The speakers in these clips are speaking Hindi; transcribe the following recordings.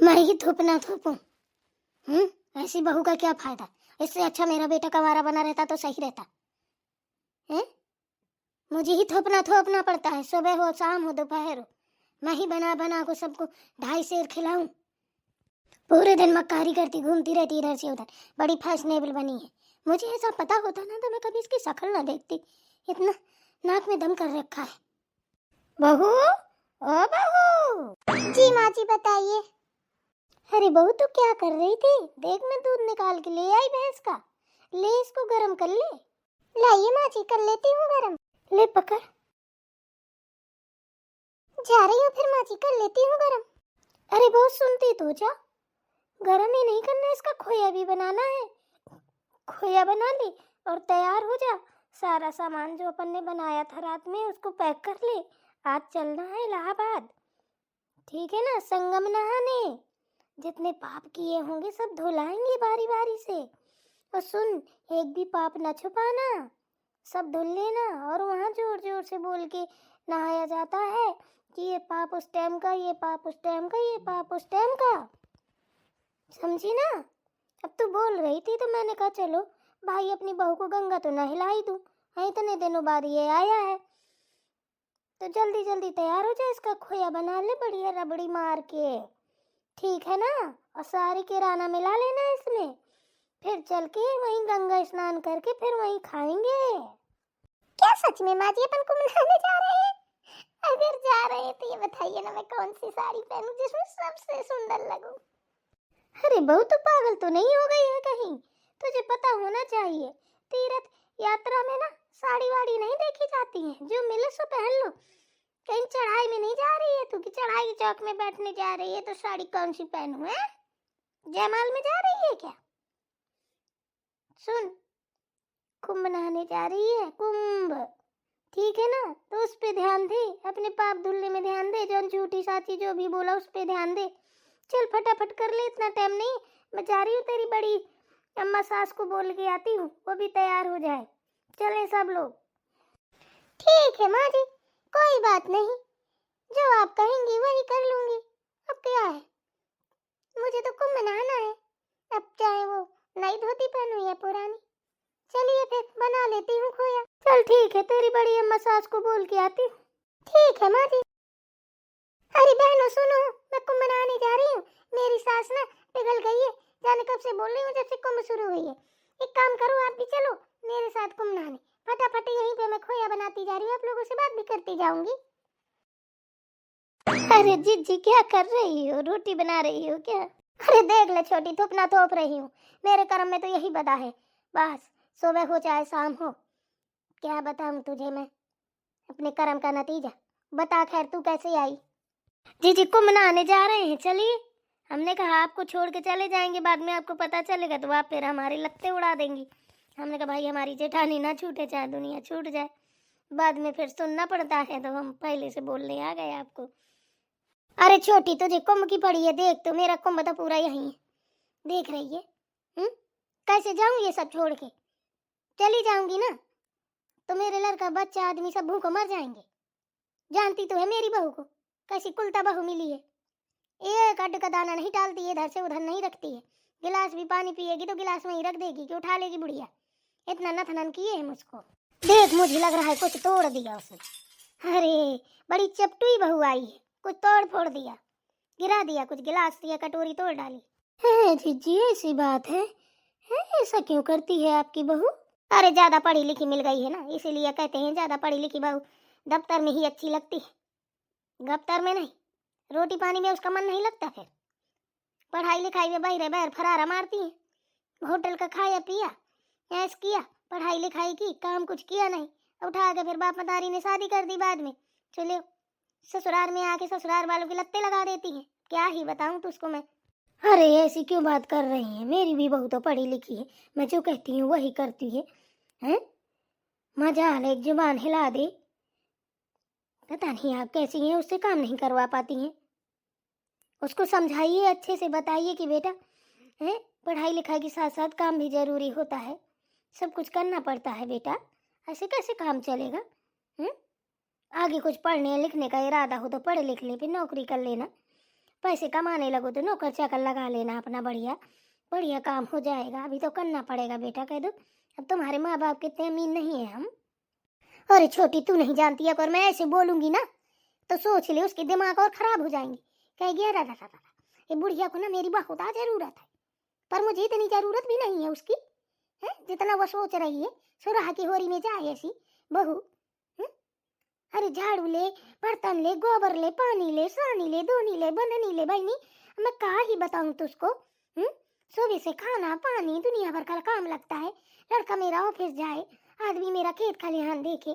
मैं ही थूप ना थूपूं? ऐसी बहू का क्या फायदा? इससे अच्छा मेरा बेटा कंवारा बना रहता तो सही रहता है। मुझे ही थोपना पड़ता है, सुबह हो शाम हो दोपहर हो। मैं ही बना बना को सबको 2.5 सेर खिलाऊं। पूरे दिन मक्कारी करती घूमती रहती इधर से उधर, बड़ी फैशनेबल बनी है। मुझे ऐसा पता होता ना तो मैं कभी इसकी शक्ल ना देखती। इतना नाक में दम कर रखा है। बहू, ओ बहू। जी माँ जी बताइए। अरे बहू तू क्या कर रही थी? देख मैं दूध निकाल के ले आई भैंस का। ले इसको गरम कर ले। लाइए माँ जी, कर लेती हूँ गरम। ले पकड़। जा रही हूँ फिर माँ जी, कर लेती हूँ गरम। अरे बहुत सुनती तो जा। गरम ही नहीं करना, इसका खोया भी बनाना है। खोया बना ली और तैयार हो जा। सारा सामान जो अपन ने बनाया था रात में उसको पैक कर ले। आज चलना है इलाहाबाद, ठीक है ना? संगम नहाने। जितने पाप किए होंगे सब धुलाएंगे बारी बारी से। और सुन, एक भी पाप न छुपाना, सब धुल लेना। और वहाँ जोर जोर से बोल के नहाया जाता है कि ये पाप उस टाइम का, ये पाप उस टाइम का, ये पाप उस टाइम का। समझी ना? अब तू बोल रही थी तो मैंने कहा चलो भाई अपनी बहू को गंगा तो नहलाई दूं। इतने दिनों बाद ये आया है तो जल्दी जल्दी तैयार हो जाए, इसका खोया बना ले बढ़िया रबड़ी मार के, ठीक है ना? और सारी किराना मिला लेना इसमें। फिर चल के वहीं गंगा स्नान करके फिर वहीं खाएंगे। क्या सच में माँ जी अपन को मनाने जा रहे हैं? अगर जा रहे हैं तो ये बताइए ना मैं कौन सी साड़ी पहनूं जिसमें सबसे सुंदर लगूं। अरे बहू तू पागल तो नहीं हो गई है कहीं? तुझे पता होना चाहिए तीर्थ यात्रा में ना साड़ी वाड़ी नहीं देखी जाती है, जो मिले सो पहन लो। कहीं चढ़ाई में नहीं जा रही है तू कि चढ़ाई चौक में बैठने जा रही है तो साड़ी कौन सी पहनूं? है जयमाल में जा रही है क्या? सुन, कुंभ नहाने जा रही है, कुंभ, ठीक है ना? तो उस पे ध्यान दे, अपने पाप धुलने में ध्यान दे। जो झूठी साची जो भी बोला उस पे ध्यान दे। चल फटाफट कर ले, इतना टाइम नहीं। मैं जा रही हूँ, तेरी बड़ी अम्मा सास को बोल के आती हूँ, वो भी तैयार हो जाए। चले सब लोग। ठीक है माँ जी, कोई बात नहीं, जो आप कहेंगी वही कर लूंगी। अब क्या है, मुझे तो कुंभ नहाना है। अब चाहे वो नई धोती पहनूं या पुरानी। चलिए फिर बना लेती हूँ खोया। चल ठीक है, तेरी बड़ी अम्मा सास को बोल के आती हूँ। ठीक है माँ जी। अरे बहनों सुनो, मैं कुंभ मनाने जा रही हूँ। मेरी सास ना पिघल गई है, जाने कब से बोल रही हूँ जब से कुंभ शुरू हुई है। एक काम करो, आप भी चलो मेरे साथ कुंभ नहाने। फटाफट यहीं पे मैं खोया बनाती जा रही हूँ, आप लोगों से बात भी करती जाऊंगी। अरे जीजी क्या कर रही हो? रोटी बना रही हो क्या? अरे देख ले छोटी, थोपना थोप रही हूँ। मेरे कर्म में तो यही बता है, बस सुबह हो चाहे शाम हो। क्या बताऊँ तुझे मैं अपने कर्म का नतीजा? बता खैर तू कैसे आई? जी कुंभ नहाने जा रहे हैं, चलिए। हमने कहा आपको छोड़ के चले जाएंगे, बाद में आपको पता चलेगा तो आप फिर हमारे लत्ते उड़ा देंगी। हमने कहा भाई हमारी जेठानी ना छूटे, चाहे दुनिया छूट जाए, बाद में फिर सुनना पड़ता है, तो हम पहले से बोलने आ गए आपको। अरे छोटी तुझे कुंभ की पड़ी है, देख तो मेरा कुंभ तो पूरा यही है, देख रही है। कैसे जाऊं ये सब छोड़ के? चली जाऊंगी ना तो मेरे लड़का बच्चा आदमी सब भूखों मर जाएंगे। जानती तो है मेरी बहू को, कैसी कुलता बहू मिली है। एक अड्ड का दाना नहीं डालती है, इधर से उधर नहीं रखती है। गिलास भी पानी पिएगी तो गिलास वहीं रख देगी कि उठा लेगी बुढ़िया। इतना नथनन किए है मुझको, देख मुझे लग रहा है कुछ तोड़ दिया उसने। अरे बड़ी चपटुई बहू आई है, कुछ तोड़ फोड़ दिया, गिरा दिया, कुछ गिलास दिया, कटोरी तोड़ डाली है। जीजी ऐसी बात है? ऐसा क्यों करती है आपकी बहू? अरे ज्यादा पढ़ी लिखी मिल गई है ना, इसीलिए कहते हैं ज्यादा पढ़ी लिखी बहू दफ्तर में ही अच्छी लगती है, गफ्तर में नहीं। रोटी पानी में उसका मन नहीं लगता, फिर पढ़ाई लिखाई में बहरे बहर फरारा मारती है। होटल का खाया पिया, ऐश किया, पढ़ाई लिखाई की, काम कुछ किया नहीं, उठा के फिर बाप मदारी ने शादी कर दी बाद में। चलो ससुराल में आके ससुराल वालों के लत्ते लगा देती है, क्या ही बताऊं तुझको मैं। अरे ऐसी क्यों बात कर रही है? मेरी भी बहू तो पढ़ी लिखी है, मैं जो कहती हूँ वही करती है। हैं मजाल एक जुबान हिला दे, पता नहीं आप कैसी हैं, उससे काम नहीं करवा पाती हैं। उसको समझाइए, अच्छे से बताइए कि बेटा है पढ़ाई लिखाई के साथ साथ काम भी जरूरी होता है, सब कुछ करना पड़ता है बेटा, ऐसे कैसे काम चलेगा? आगे कुछ पढ़ने लिखने का इरादा हो तो पढ़ लिख ले, फिर नौकरी कर लेना। पैसे कमाने लगो तो नौकर चाकर लगा लेना अपना, बढ़िया बढ़िया काम हो जाएगा। अभी तो करना पड़ेगा बेटा, कह दो अब तुम्हारे माँ बाप के इतने अमीन नहीं है हम। अरे छोटी तू नहीं जानती, अगर मैं ऐसे बोलूंगी ना तो सोच ले उसके दिमाग और खराब हो जाएंगे। कहेगी अरे ये बुढ़िया को ना मेरी बहुत जरूरत है, पर मुझे इतनी जरूरत भी नहीं है उसकी, है जितना वो सोच रही है। सुराह की होरी में जाए ऐसी बहू। अरे झाड़ू ले, बर्तन ले, गोबर ले, पानी ले, सानी ले, धोनी ले, बननी ले, बहनी मैं क्या ही बताऊं तुझको। सुबह से खाना पानी दुनिया भर का काम लगता है। लड़का मेरा ऑफिस जाए, आदमी मेरा खेत खलिहान देखे,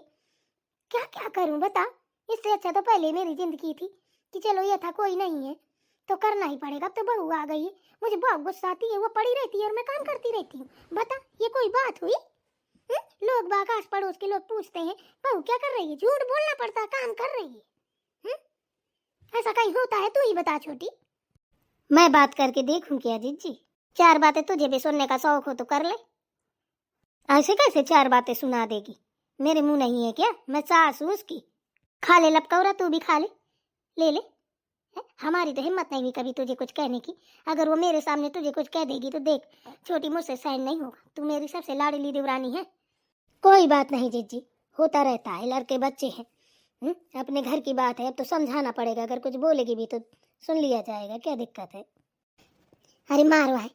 क्या क्या करूं बता। इससे अच्छा तो पहले मेरी जिंदगी थी कि चलो ये था कोई नहीं है तो करना ही पड़ेगा। अब तो बहू आ गई है, मुझे बहुत गुस्सा आती है, वो पड़ी रहती है और मैं काम करती रहती हूँ। बता ये कोई बात हुई? लोग बाग आस पड़ोस के लोग पूछते हैं बहू क्या कर रही है, झूठ बोलना पड़ता है, काम कर रही है। ऐसा कहीं होता है? तू ही बता छोटी। मैं बात करके देखूं क्या जीजी? 4 बातें तुझे भी सुनने का शौक हो तो कर ले। ऐसे कैसे 4 बातें सुना देगी? मेरे मुंह नहीं है क्या? मैं सास हूँ उसकी। खा ले लपकौरा, तू भी खा ले, ले ले। हमारी तो हिम्मत नहीं हुई कभी तुझे कुछ कहने की। अगर वो मेरे सामने तुझे कुछ कह देगी तो देख छोटी, मुझसे सहन नहीं होगा। तू मेरी सबसे लाडली देवरानी है। कोई बात नहीं जीजी, होता रहता है, लड़के बच्चे हैं। अपने घर की बात है, अब तो समझाना पड़ेगा। अगर कुछ बोलेगी भी तो सुन लिया जाएगा, क्या दिक्कत है? अरे मारो है,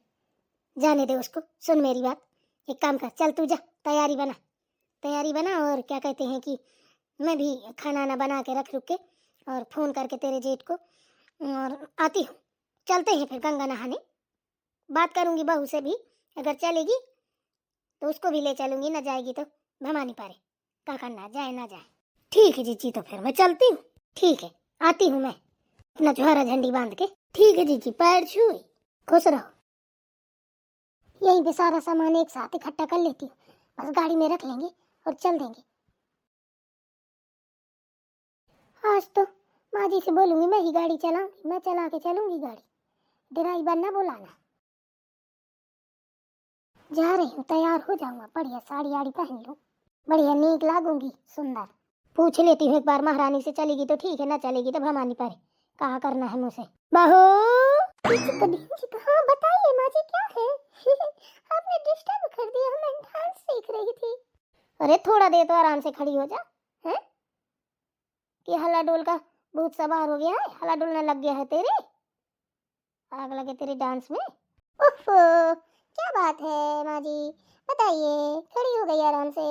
जाने दे उसको। सुन मेरी बात, एक काम कर, चल तू जा, तैयारी बना और क्या कहते हैं कि मैं भी खाना ना बना के रख के और फोन करके तेरे जेठ को और आती हूँ। चलते हैं फिर गंगा नहाने। बात करूंगी बहू से भी, अगर चलेगी तो उसको भी ले चलूंगी, ना जाएगी तो भवानी पारे क्या करना, जाए ना जाए। ठीक है जीजी, तो फिर मैं चलती हूँ। ठीक है, आती हूँ मैं अपना जोहरा झंडी बांध के। ठीक है जीजी, पैर छुई, खुश रहो। यहीं पे सारा सामान एक साथ इकट्ठा कर लेती हूँ, बस गाड़ी में रख लेंगे और चल देंगे। आज तो माँ जी से बोलूंगी मैं ही गाड़ी चलाऊंगी, मैं चला के चलूंगी गाड़ी, ड्राइवर ना बुलाना। जा रही हूँ, तैयार हो जाऊंगा, बढ़िया साड़ी आड़ी पहन लूं, बढ़िया नीक लागूंगी, सुंदर। पूछ लेती हूँ एक बार महारानी से, चलेगी तो ठीक है, ना चलेगी तो भवानी पर कहा करना है मुझसे। बहू हाँ बताइए माँ जी, क्या है? आपने डिस्टर्ब कर दिया, मैं डांस सीख रही थी। अरे थोड़ा देर तो आराम से खड़ी हो जा, हैं कि हल्ला डोल का भूत सवार हो गया है, हल्ला डोलने लग गया है तेरे, आग लगे तेरे डांस में। ओह क्या बात है माँ जी, बताइए, खड़ी हो गई आराम से,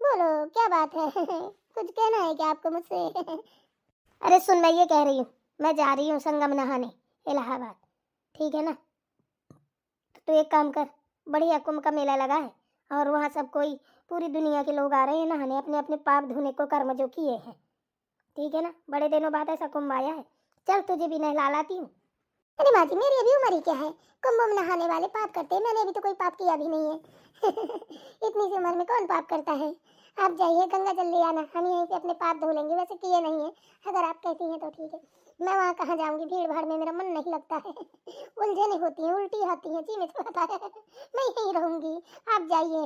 बोलो क्या बात है? कुछ कहना है क्या आपको मुझसे? अरे सुन, मैं ये कह रही हूँ, मैं जा रही हूँ संगम नहाने इलाहाबाद, ठीक है ना? तो एक काम कर, बढ़िया कुंभ का मेला लगा है और वहाँ सब कोई पूरी दुनिया के लोग आ रहे हैं नहाने, अपने अपने पाप धोने को कर्म जो किए हैं, ठीक है ना? बड़े दिनों बाद ऐसा कुंभ आया है, चल तुझे भी नहला लाती हूँ। अरे माँ जी, मेरी अभी उम्र ही क्या है, कुंभ में नहाने वाले पाप करते हैं, मैंने अभी तो कोई पाप किया भी नहीं है। इतनी सी उम्र में कौन पाप करता है? आप जाइए, गंगा जल ले आना, हम यहीं पे अपने पाप धो लेंगे, वैसे किए नहीं है, अगर आप कहती हैं तो ठीक है। मैं वहाँ कहाँ जाऊँगी, भीड़ भाड़ में मेरा मन नहीं लगता है। उलझने होती हैं, उल्टी आती हैं, जी में पता है, मैं यहीं रहूँगी, आप जाइए।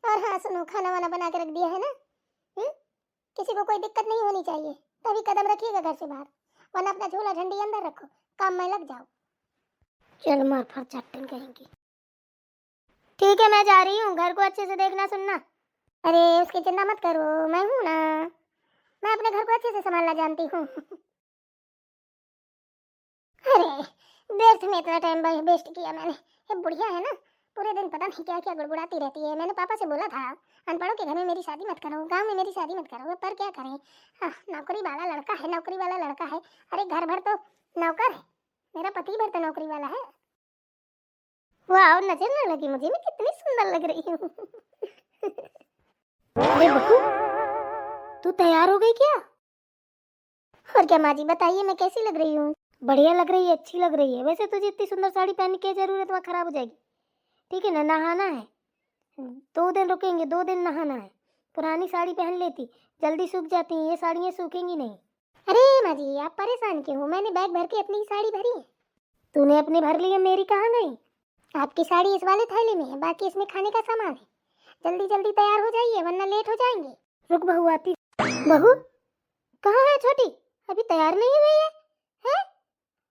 और हाँ सुनो, खाना वाना बना के रख दिया है ना? किसी को कोई दिक्कत नहीं होनी चाहिए, तभी कदम रखिएगा घर से बाहर, वरना अपना झोला झंडी अंदर रखो, काम में लग जाओ। चल मार फर चट्टन कहेंगी। ठीक है, मैं जा रही हूँ, घर को अच्छे से देखना सुनना। अरे उसकी चिंता मत करो, मैं हूँ ना, मैं अपने घर को अच्छे से संभालना जानती हूँ। अरे व्यर्थ में इतना टाइम वेस्ट किया मैंने, ये बुढ़िया है ना, पूरे दिन पता नहीं क्या क्या गुड़गुड़ाती रहती है। मैंने पापा से बोला था अनपढ़ों के घर में मेरी शादी मत करो, गांव में मेरी शादी मत करो, पर क्या करें, नौकरी वाला लड़का है, नौकरी वाला लड़का है। अरे घर भर तो नौकर है, मेरा पति भर तो नौकरी वाला है। वाह, नजर न लगी मुझे, मैं कितनी सुंदर लग रही हूँ। अरे बहू, तू तैयार हो गई क्या? और क्या माँ जी बताइए, मैं कैसी लग रही हूँ? बढ़िया लग रही है, अच्छी लग रही है। वैसे तुझे इतनी सुंदर साड़ी पहनने की जरूरत वहाँ खराब हो जाएगी, ठीक है ना? नहाना है, 2 दिन रुकेंगे, 2 दिन नहाना है। पुरानी साड़ी पहन लेती, जल्दी सूख जाती हैं, ये साड़ियाँ सूखेंगी नहीं। अरे माँ जी आप परेशान क्यों हो, मैंने बैग भर के अपनी साड़ी भरी है। तूने अपनी भर ली है, मेरी कहाँ गई? आपकी साड़ी इस वाले थैले में है, बाकी इसमें खाने का सामान है। जल्दी जल्दी तैयार हो जाइए वरना लेट हो जाएंगे। रुक बहू आती। बहू कहाँ है छोटी, अभी तैयार नहीं हुई है?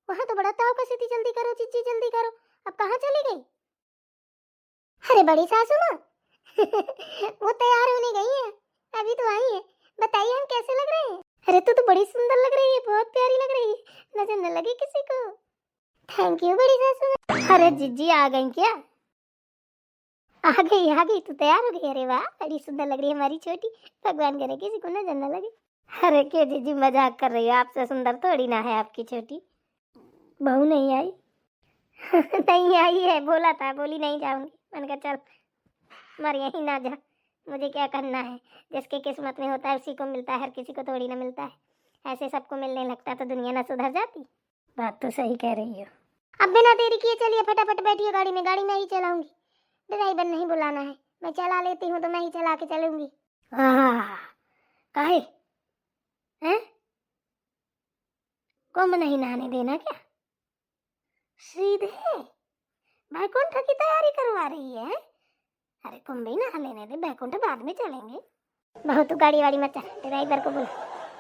वहाँ तो बड़ा ताव कसी थी, जल्दी करो जीजी जल्दी करो। अब कहाँ चली गई? अरे बड़ी सासू माँ वो तैयार होने गई है, अभी तो आई है। बताइए हम कैसे लग रहे हैं? अरे तो बड़ी सुंदर लग रही है, बहुत प्यारी लग रही है, नजर न लगे किसी को। थैंक यू बड़ी सासू माँ। अरे जीजी आ गई क्या? आ गई, तू तैयार हो गई? अरे वाह, बड़ी सुंदर लग रही है हमारी छोटी, भगवान करे किसी को नजर न लगे। अरे क्यों जीजी मजाक कर रही है, आपसे सुंदर थोड़ी ना है आपकी छोटी। बहू नहीं आई? नहीं आई है, बोला था, बोली नहीं जाऊंगी। मैंने कहा चल मर यहीं ना जा, मुझे क्या करना है, जिसके किस्मत में होता है उसी को मिलता है, हर किसी को थोड़ी ना मिलता है। ऐसे सबको मिलने लगता तो दुनिया ना सुधर जाती। बात तो सही कह रही हो। अब बिना देरी किए चलिए, फटाफट बैठिए गाड़ी में, गाड़ी में ही चलाऊंगी, ड्राइवर नहीं बुलाना है, मैं चला लेती हूँ तो मैं ही चला के चलूंगी। काहे हैं? कुंभ नहीं नहाने देना क्या? सीधे बैकुंठ की तैयारी करवा रही है? अरे कुंभ ही नहा लेने दे, बैकुंठ बाद में चलेंगे। बहुत तू गाड़ी वाड़ी मत चला, ड्राइवर को बोल।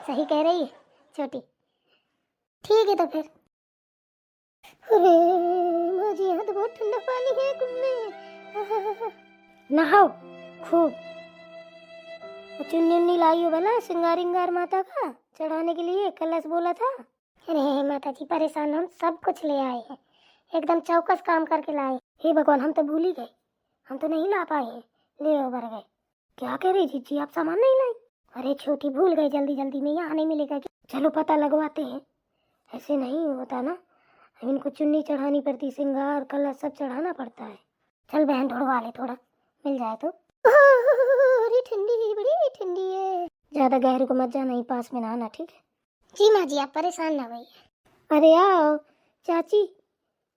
सही कह रही है छोटी। ठीक है तो फिर। अरे मुझे यहाँ तो बहुत ठंडा पानी है कुंभ में। नहाओ खूब। चुन्नी उन्नी लाई हो भला, श्रृंगार माता का चढ़ाने के लिए, कलश बोला था। अरे माता जी परेशान, हम सब कुछ ले आए हैं, एकदम चौकस काम करके लाए। हे भगवान, हम तो भूल ही गए, हम तो नहीं ला पाए हैं, ले भर गए। क्या कह रही जीजी, आप सामान नहीं लाई? अरे छोटी भूल गए जल्दी जल्दी में, यहाँ नहीं मिलेगा क्या? चलो पता लगवाते हैं। ऐसे नहीं होता ना, इनको चुन्नी चढ़ानी पड़ती, श्रृंगार कलश सब चढ़ाना पड़ता है। चल बहन ढूंढवा ले, थोड़ा मिल जाए तो। अरे ठंडी, बड़ी ठंडी है, ज्यादा गहरे को मत जाना, ही पास में नहाना, ठीक है? जी माँ जी, आप परेशान ना होइए। अरे आओ चाची,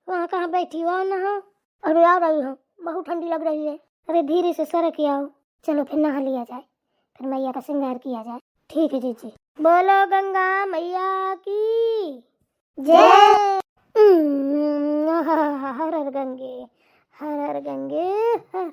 वहाँ कहाँ बैठी हो, आओ नहाओ। अरे आ रही हूँ, बहुत ठंडी लग रही है। अरे धीरे से सरक आओ, चलो फिर नहा लिया जाए, फिर मैया का श्रृंगार किया जाए। ठीक है जीजी। बोलो गंगा मैया की जय। हर हर गंगे, हर हर गंगे, हर